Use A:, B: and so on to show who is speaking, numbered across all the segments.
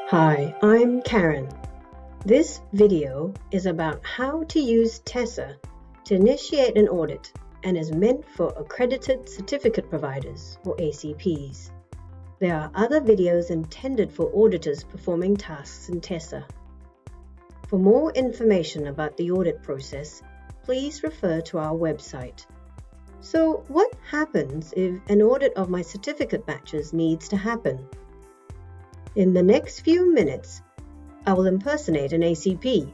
A: Hi, I'm Karen. This video is about how to use TESA to initiate an audit and is meant for accredited certificate providers or ACPs. There are other videos intended for auditors performing tasks in TESA. For more information about the audit process, please refer to our website. So, what happens if an audit of my certificate batches needs to happen? In the next few minutes, I will impersonate an ACP.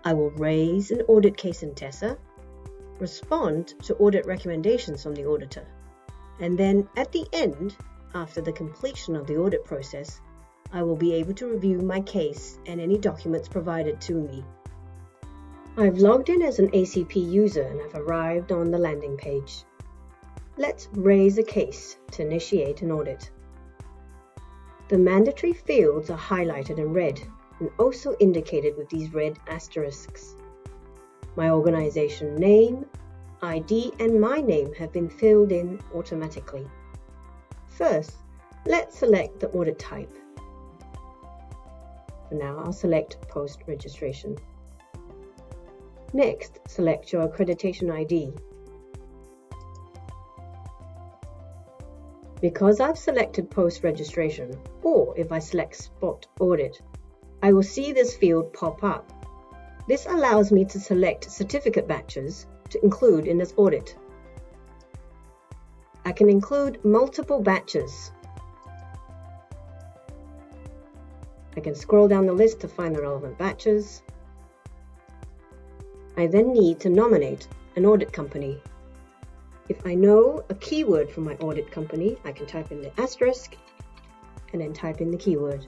A: I will raise an audit case in TESA, respond to audit recommendations from the auditor, and then at the end, after the completion of the audit process, I will be able to review my case and any documents provided to me. I've logged in as an ACP user and have arrived on the landing page. Let's raise a case to initiate an audit. The mandatory fields are highlighted in red and also indicated with these red asterisks. My organization name, ID, and my name have been filled in automatically. First, let's select the audit type. For now, I'll select post-registration. Next, select your accreditation ID. Because I've selected post-registration, or if I select Spot Audit, I will see this field pop up. This allows me to select certificate batches to include in this audit. I can include multiple batches. I can scroll down the list to find the relevant batches. I then need to nominate an audit company. If I know a keyword for my audit company, I can type in the asterisk and then type in the keyword.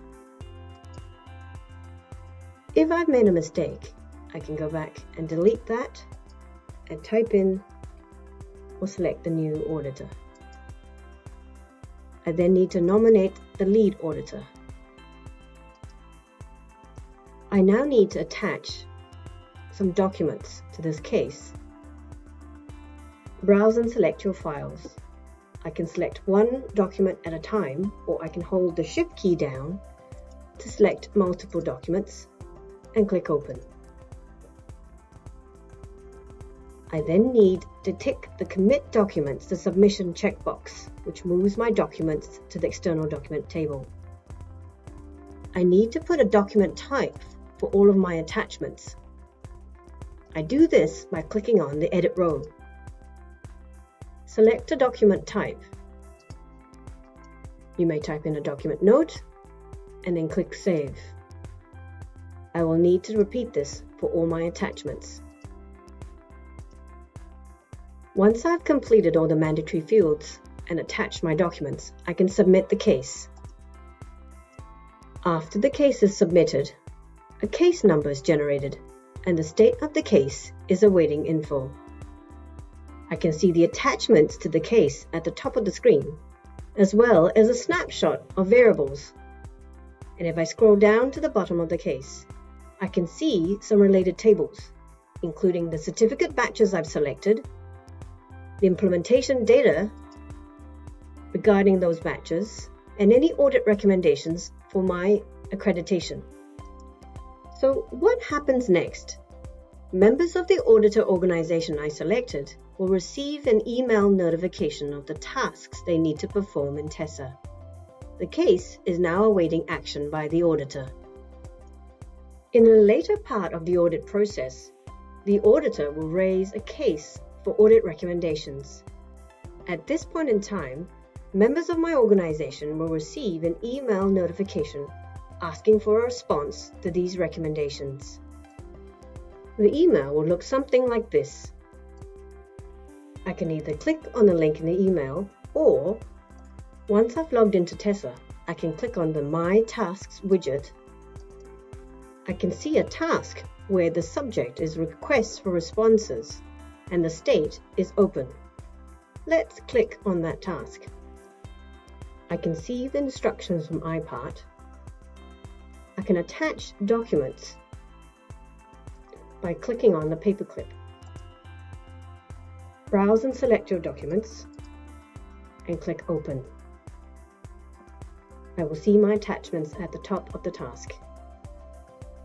A: If I've made a mistake, I can go back and delete that and type in or select the new auditor. I then need to nominate the lead auditor. I now need to attach some documents to this case. Browse and select your files. I can select one document at a time, or I can hold the Shift key down to select multiple documents and click Open. I then need to tick the Commit Documents to Submission checkbox, which moves my documents to the External Document table. I need to put a document type for all of my attachments. I do this by clicking on the Edit row. Select a document type. You may type in a document note and then click Save. I will need to repeat this for all my attachments. Once I've completed all the mandatory fields and attached my documents, I can submit the case. After the case is submitted, a case number is generated and the state of the case is awaiting info. I can see the attachments to the case at the top of the screen, as well as a snapshot of variables. And if I scroll down to the bottom of the case, I can see some related tables, including the certificate batches I've selected, the implementation data regarding those batches, and any audit recommendations for my accreditation. So what happens next? Members of the auditor organization I selected will receive an email notification of the tasks they need to perform in TESA. The case is now awaiting action by the auditor. In a later part of the audit process, the auditor will raise a case for audit recommendations. At this point in time, members of my organization will receive an email notification asking for a response to these recommendations. The email will look something like this. I can either click on the link in the email, or once I've logged into TESA, I can click on the My Tasks widget. I can see a task where the subject is Requests for Responses and the state is Open. Let's click on that task. I can see the instructions from iPart. I can attach documents by clicking on the paperclip. Browse and select your documents and click Open. I will see my attachments at the top of the task.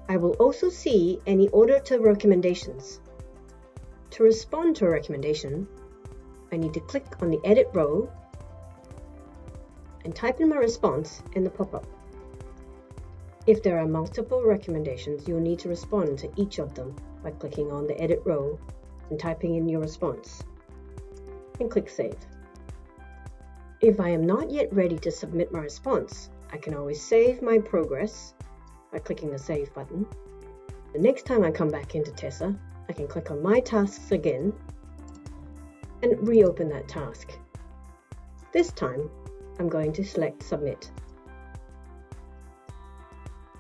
A: I will also see any auditor recommendations. To respond to a recommendation, I need to click on the Edit row and type in my response in the pop-up. If there are multiple recommendations, you'll need to respond to each of them by clicking on the Edit row and typing in your response, and click Save. If I am not yet ready to submit my response, I can always save my progress by clicking the Save button. The next time I come back into Tessa, I can click on My Tasks again and reopen that task. This time, I'm going to select Submit.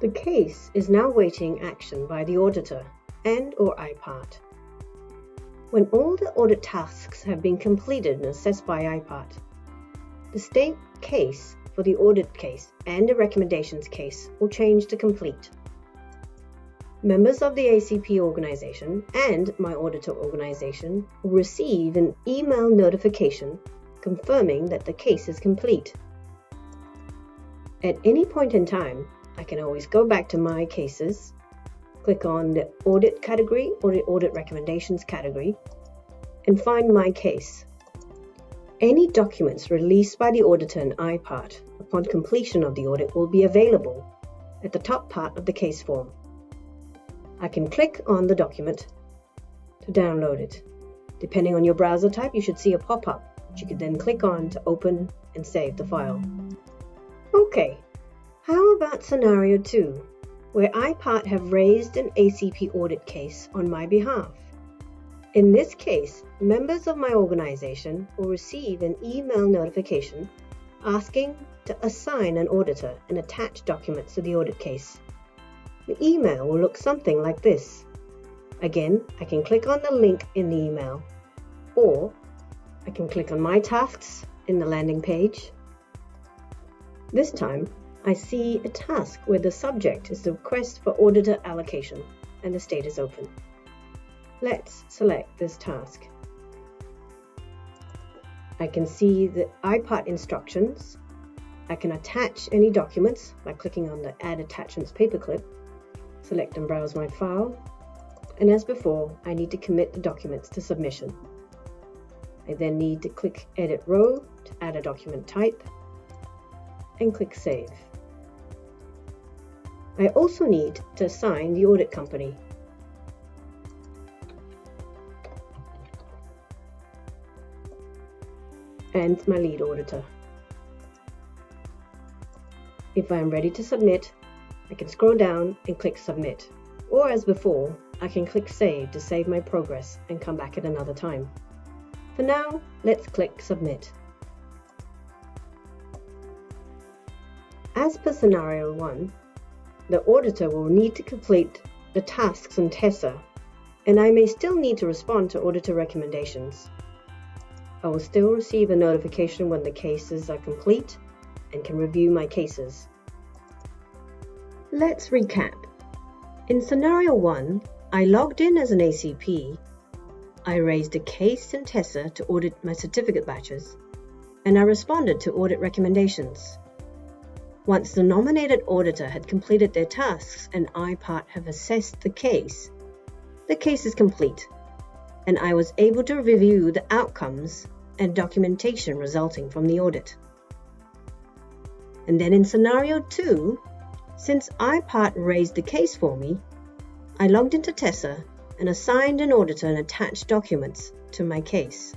A: The case is now waiting action by the auditor and/or IPART. When all the audit tasks have been completed and assessed by IPART, the state case for the audit case and the recommendations case will change to complete. Members of the ACP organization and my auditor organization will receive an email notification confirming that the case is complete. At any point in time, I can always go back to My Cases, click on the Audit category or the Audit Recommendations category, and find my case. Any documents released by the auditor and IPART upon completion of the audit will be available at the top part of the case form. I can click on the document to download it. Depending on your browser type, you should see a pop-up, which you could then click on to open and save the file. Okay, how about scenario 2, where IPART have raised an ACP audit case on my behalf? In this case, members of my organization will receive an email notification asking to assign an auditor and attach documents to the audit case. The email will look something like this. Again, I can click on the link in the email, or I can click on My Tasks in the landing page. This time, I see a task where the subject is the request for auditor allocation and the state is open. Let's select this task. I can see the IPART instructions. I can attach any documents by clicking on the Add Attachments paperclip, select and browse my file, and as before, I need to commit the documents to submission. I then need to click Edit Row to add a document type, and click Save. I also need to assign the audit company. And my lead auditor. If I am ready to submit, I can scroll down and click Submit. Or as before, I can click Save to save my progress and come back at another time. For now, let's click Submit. As per scenario 1, the auditor will need to complete the tasks in Tessa, and I may still need to respond to auditor recommendations. I will still receive a notification when the cases are complete and can review my cases. Let's recap. In scenario 1, I logged in as an ACP, I raised a case in Tessa to audit my certificate batches, and I responded to audit recommendations. Once the nominated auditor had completed their tasks and IPART have assessed the case is complete, and I was able to review the outcomes and documentation resulting from the audit. And then in scenario 2, since IPART raised the case for me, I logged into Tessa and assigned an auditor and attached documents to my case.